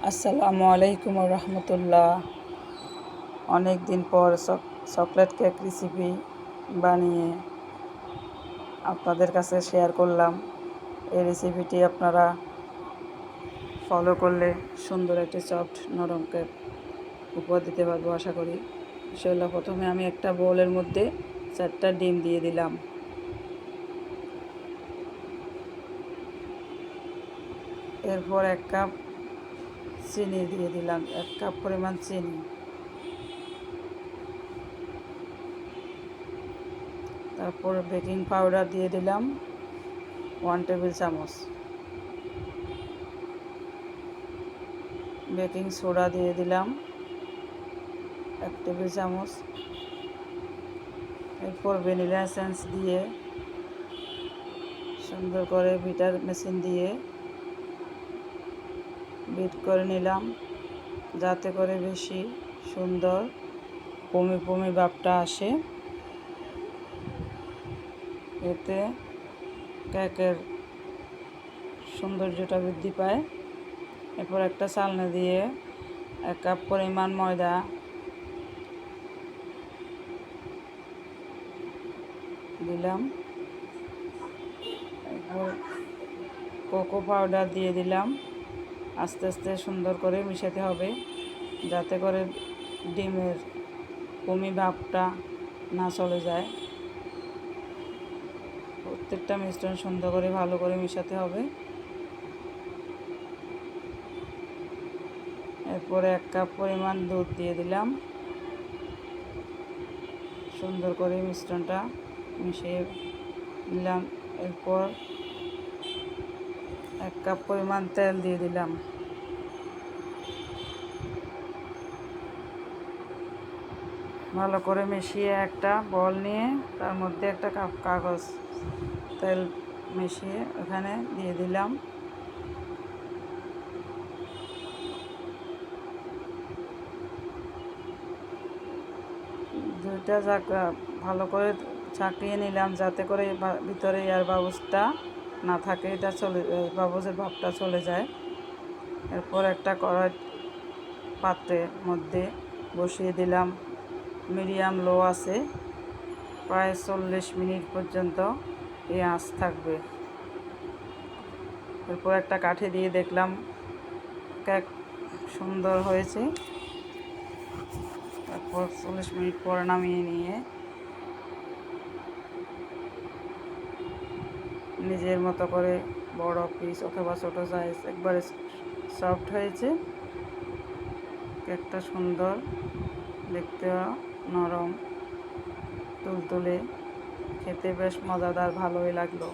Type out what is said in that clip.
আসসালামু আলাইকুম রহমতুল্লাহ। অনেক দিন পর চকলেট কেক রেসিপি বানিয়ে আপনাদের কাছে শেয়ার করলাম। এই রেসিপিটি আপনারা ফলো করলে সুন্দর একটি সফট নরম কেক উপহার দিতে পারবো আশা করি। ইনশাআল্লাহ প্রথমে আমি একটা বোলের মধ্যে 4টা ডিম দিয়ে দিলাম। এরপর 1 কাপ চিনি দিয়ে দিলাম, 1 কাপ পরিমাণ চিনি। তারপর বেকিং পাউডার দিয়ে দিলাম 1 টেবিল চামচ, বেকিং সোডা দিয়ে দিলাম 1 টেবিল চামচ। এরপর ভ্যানিলা এসেন্স দিয়ে সুন্দর করে বিটার মেশিন দিয়ে বিট করে নিলাম, যাতে করে বেশি সুন্দর পমি পমি ভাবটা আসে, এতে কেকের সৌন্দর্যটা বৃদ্ধি পায়। এরপর একটা চালনি দিয়ে 1 কাপ পরিমাণ ময়দা দিলাম, এরপর কোকো পাউডার দিয়ে দিলাম। আস্তে আস্তে সুন্দর করে মিশাতে হবে, যাতে করে ডিমের পমি ভাবটা না চলে যায়। প্রত্যেকটা মিশ্রণ সুন্দর করে ভালো করে মিশাতে হবে। এরপরে 1 কাপ পরিমাণ দুধ দিয়ে দিলাম, সুন্দর করে মিশ্রণটা মিশিয়ে দিলাম। এরপর 1 কাপ পরিমাণ তেল দিয়ে দিলাম। ভালো করে মিশিয়ে একটা বল নিয়ে তার মধ্যে একটা কাগজ তেল মিশিয়ে ওখানে দিয়ে দিলাম। দুইটা জায়গা ভালো করে ছাঁকিয়ে নিলাম, যাতে করে ভিতরে এয়ার বাবুসটা না থাকে, এটা বাবুসের ভাবটা চলে যায়। এরপর একটা কড়াই পাত্রের মধ্যে বসিয়ে দিলাম, মিডিয়াম লো আছে, প্রায় 40 মিনিট পর্যন্ত এই আঁচ থাকবে। এরপর একটা কাঠি দিয়ে দেখলাম কেক সুন্দর হয়েছে। তারপর 40 মিনিট পর নামিয়ে নিয়ে নিজের মতো করে বড় পিস অথবা ছোটো সাইজ একবারে সফট হয়েছে। কেকটা সুন্দর দেখতে, নরম তুলতুলে, খেতে বেশ মজাদার, ভালোই লাগলো।